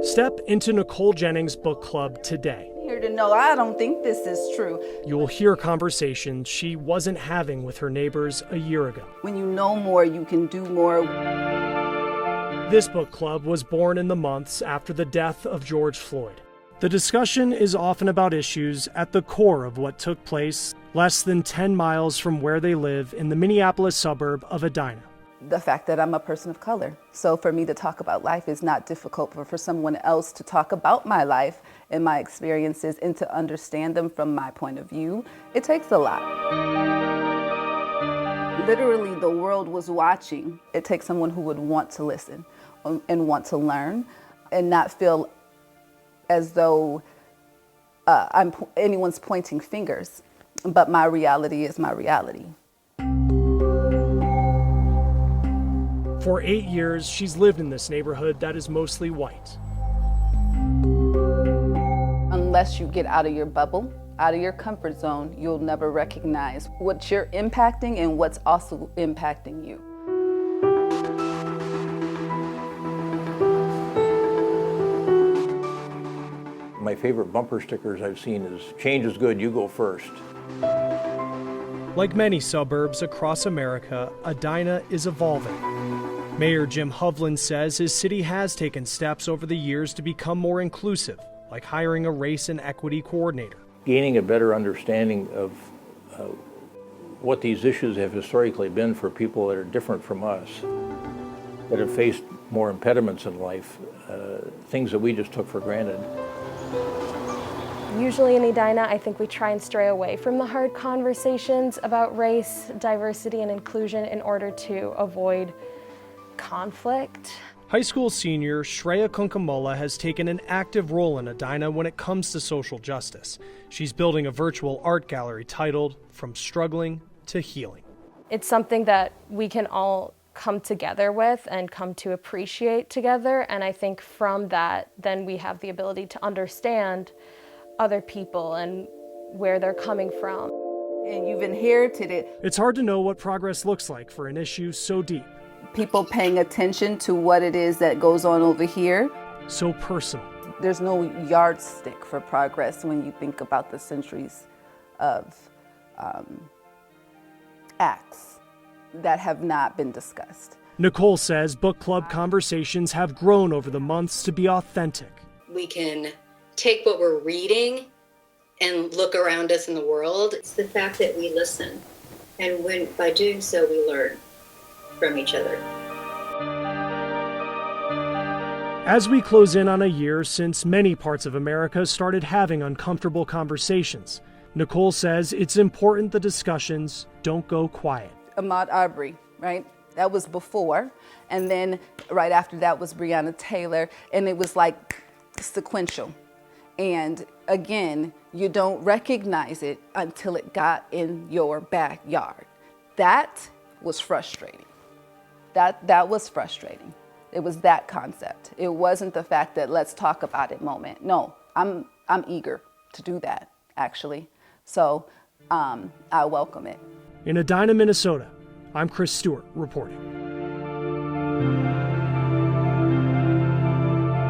Step into Nicole Jennings' book club today. Here to know I don't think this is true. You'll hear conversations she wasn't having with her neighbors a year ago. When you know more, you can do more. This book club was born in the months after the death of George Floyd. The discussion is often about issues at the core of what took place less than 10 miles from where they live in the Minneapolis suburb of Edina. The fact that I'm a person of color. So for me to talk about life is not difficult, but for someone else to talk about my life and my experiences and to understand them from my point of view, it takes a lot. Literally, the world was watching. It takes someone who would want to listen and want to learn and not feel as though anyone's pointing fingers, but my reality is my reality. For 8 years, she's lived in this neighborhood that is mostly white. Unless you get out of your bubble, out of your comfort zone, you'll never recognize what you're impacting and what's also impacting you. My favorite bumper stickers I've seen is, "Change is good, you go first." Like many suburbs across America, Edina is evolving. Mayor Jim Hovland says his city has taken steps over the years to become more inclusive, like hiring a race and equity coordinator. Gaining a better understanding of what these issues have historically been for people that are different from us, that have faced more impediments in life, things that we just took for granted. Usually in Edina, I think we try and stray away from the hard conversations about race, diversity, and inclusion in order to avoid conflict. High school senior Shreya Kunkamulla has taken an active role in Edina when it comes to social justice. She's building a virtual art gallery titled From Struggling to Healing. It's something that we can all come together with and come to appreciate together, and I think from that, then we have the ability to understand other people and where they're coming from. And you've inherited it. It's hard to know what progress looks like for an issue so deep. People paying attention to what it is that goes on over here. So personal. There's no yardstick for progress when you think about the centuries of acts that have not been discussed. Nicole says book club conversations have grown over the months to be authentic. We can take what we're reading and look around us in the world. It's the fact that we listen, and by doing so, we learn from each other. As we close in on a year since many parts of America started having uncomfortable conversations, Nicole says it's important the discussions don't go quiet. Ahmaud Arbery, right? That was before. And then right after that was Breonna Taylor. And it was like sequential. And again, you don't recognize it until it got in your backyard. That was frustrating. That was frustrating. It was that concept. It wasn't the fact that let's talk about it moment. No, I'm eager to do that, actually. So I welcome it. In Edina, Minnesota, I'm Chris Stewart reporting.